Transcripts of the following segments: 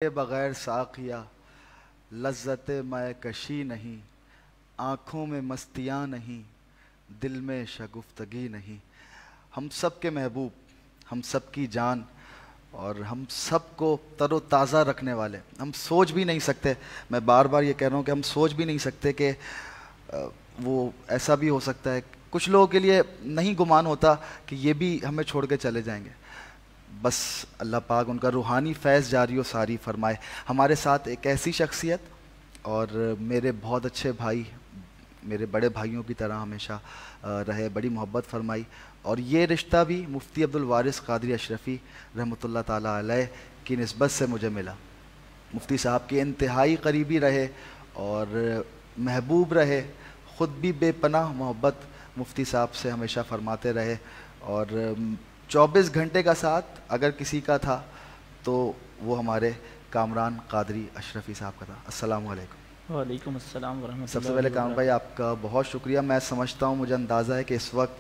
के बग़ैर साक़िया लज़्ज़त मैं कशी नहीं, आँखों में मस्तियाँ नहीं, दिल में शगुफ्तगी नहीं। हम सब के महबूब, हम सब की जान और हम सब को तरोताज़ा रखने वाले, हम सोच भी नहीं सकते। मैं बार बार ये कह रहा हूँ कि हम सोच भी नहीं सकते कि वो ऐसा भी हो सकता है। कुछ लोगों के लिए नहीं गुमान होता कि ये भी हमें छोड़ के चले जाएंगे। बस अल्लाह पाक उनका रूहानी फैज़ जारी व सारी फरमाए। हमारे साथ एक ऐसी शख्सियत और मेरे बहुत अच्छे भाई, मेरे बड़े भाइयों की तरह हमेशा रहे, बड़ी मोहब्बत फरमाई। और ये रिश्ता भी मुफ्ती अब्दुल वारिस क़ादरी अशरफ़ी रहमतुल्लाह ताला अलैह की निस्बत से मुझे मिला। मुफ्ती साहब के इंतहाई करीबी रहे और महबूब रहे, ख़ुद भी बेपनाह मोहब्बत मुफ्ती साहब से हमेशा फरमाते रहे। और 24 घंटे का साथ अगर किसी का था तो वो हमारे कामरान क़ादरी अशरफ़ी साहब का था। अस्सलामु अलैकुम। वालेकुम अस्सलाम वरहमतुल्लाहि। सबसे पहले कामरान भाई आपका बहुत शुक्रिया। मैं समझता हूँ, मुझे अंदाज़ा है कि इस वक्त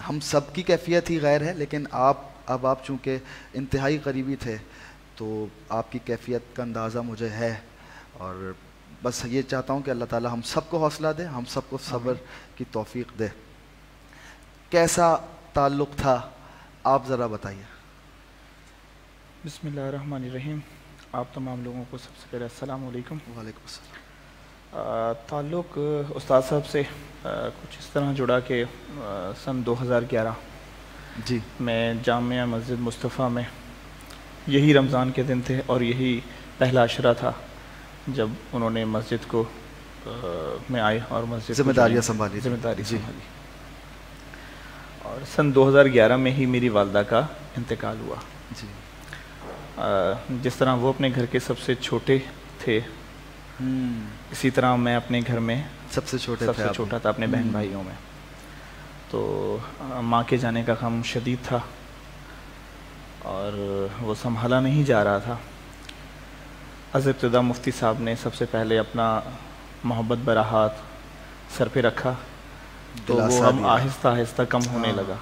हम सब की कैफियत ही गैर है, लेकिन आप चूँकि इंतहाई करीबी थे तो आपकी कैफियत का अंदाज़ा मुझे है। और बस ये चाहता हूँ कि अल्लाह ताला हम सबको हौसला दे, हम सबको सब्र की तौफ़ीक़ दे। कैसा ताल्लुक़ था, आप ज़रा बताइए। बिस्मिल्लाहिर्रहमानिर्रहीम। आप तमाम लोगों को सबसे पहले अस्सलाम वालेकुम। वालेकुम अस्सलाम। ताल्लुक़ उस्ताद साहब से कुछ इस तरह जुड़ा कि सन 2011 जी, मैं जामिया मस्जिद मुस्तफ़ा में, यही रमज़ान के दिन थे और यही पहला अशरा था जब उन्होंने मस्जिद को में आए और मस्जिद ज़िम्मेदारियाँ संभाली। ज़िम्मेदारी जी, संभाली। और सन 2011 में ही मेरी वालदा का इंतकाल हुआ। जी। जिस तरह वो अपने घर के सबसे छोटे थे, इसी तरह मैं अपने घर में सबसे सबसे छोटा था अपने बहन भाइयों में। तो माँ के जाने का गम शदीद था और वो संभाला नहीं जा रहा था। इब्तिदा मुफ्ती साहब ने सबसे पहले अपना मोहब्बत भरा हाथ सर पे रखा तो वो हम आहिस्ता आहिस्ता कम होने लगा।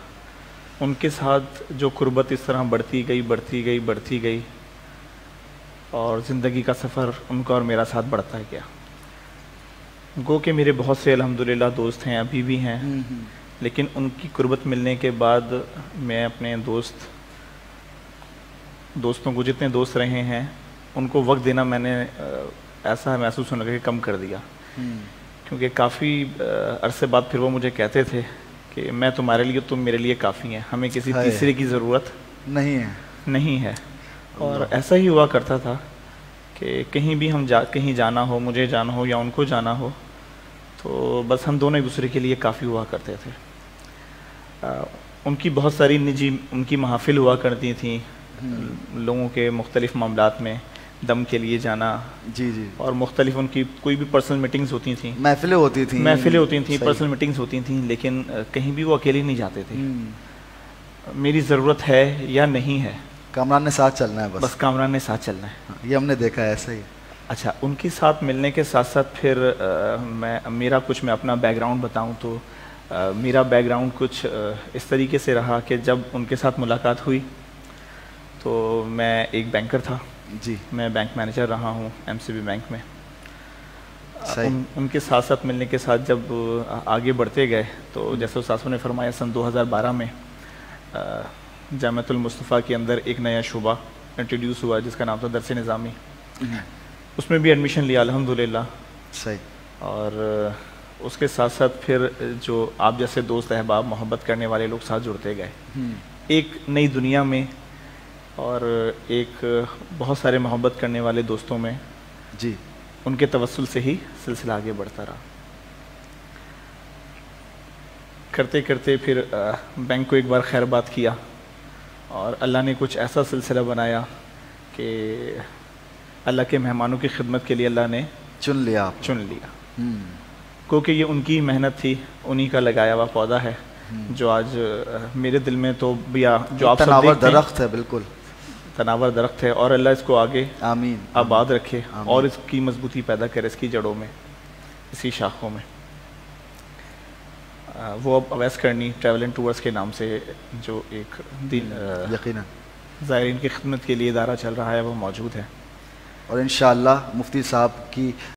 उनके साथ जो कुर्बत इस तरह बढ़ती गई और ज़िंदगी का सफ़र उनका और मेरा साथ बढ़ता गया। गो के मेरे बहुत से अल्हम्दुलिल्लाह दोस्त हैं, अभी भी हैं, लेकिन उनकी कुर्बत मिलने के बाद मैं अपने दोस्तों को, जितने दोस्त रहे हैं, उनको वक्त देना मैंने ऐसा महसूस होने लगा कि कम कर दिया। क्योंकि काफ़ी अरसे बाद फिर वो मुझे कहते थे कि मैं तुम्हारे लिए, तुम मेरे लिए काफ़ी हैं, हमें किसी तीसरे की ज़रूरत नहीं है। और ऐसा ही हुआ करता था कि कहीं भी हम कहीं जाना हो, मुझे जाना हो या उनको जाना हो, तो बस हम दोनों एक दूसरे के लिए काफ़ी हुआ करते थे। उनकी बहुत सारी निजी उनकी महफ़िल हुआ करती थी, लोगों के मुख्तलिफ़ मामलात में दम के लिए जाना। जी जी। और मुख्तलिफ उनकी कोई भी पर्सनल मीटिंग्स होती थी, महफिलें होती थी, पर्सनल मीटिंग्स होती थी, लेकिन कहीं भी वो अकेले नहीं जाते थे। मेरी ज़रूरत है या नहीं है, कामरान ने साथ चलना है, बस कामरान ने साथ चलना है। ये हमने देखा है, ऐसा ही। अच्छा, उनके साथ मिलने के साथ साथ फिर मैं अपना बैकग्राउंड बताऊं तो मेरा बैकग्राउंड कुछ इस तरीके से रहा कि जब उनके साथ मुलाकात हुई तो मैं एक बैंकर था जी, मैं बैंक मैनेजर रहा हूँ एमसीबी बैंक में। उनके साथ साथ मिलने के साथ जब आगे बढ़ते गए तो जैसे उस्ताद ने फरमाया, सन 2012 में जामियातुल मुस्तफ़ा के अंदर एक नया शुबा इंट्रोड्यूस हुआ जिसका नाम था दरस निज़ामी। उसमें भी एडमिशन लिया अल्हम्दुलिल्लाह। सही। और उसके साथ साथ फिर जो आप जैसे दोस्त अहबाब, मोहब्बत करने वाले लोग साथ जुड़ते गए एक नई दुनिया में, और एक बहुत सारे मोहब्बत करने वाले दोस्तों में जी, उनके तवस्सुल से ही सिलसिला आगे बढ़ता रहा। करते करते फिर बैंक को एक बार खैरबाद किया और अल्लाह ने कुछ ऐसा सिलसिला बनाया कि अल्लाह के मेहमानों की खिदमत के लिए अल्लाह ने चुन लिया। क्योंकि ये उनकी मेहनत थी, उन्हीं का लगाया हुआ पौधा है जो आज मेरे दिल में तो जो आप तनावर दरख्त है, बिल्कुल तनावर दरख्त है, और अल्लाह इसको आगे आमीन आबाद रखे और इसकी मजबूती पैदा करे, इसकी जड़ों में, इसी शाखों में। वो अब अवैस करनी ट्रैवल एंड टूर्स के नाम से जो एक यकीनन ज़ायरीन की खिदमत के लिए इदारा चल रहा है वो मौजूद है। और इंशाअल्लाह मुफ्ती साहब की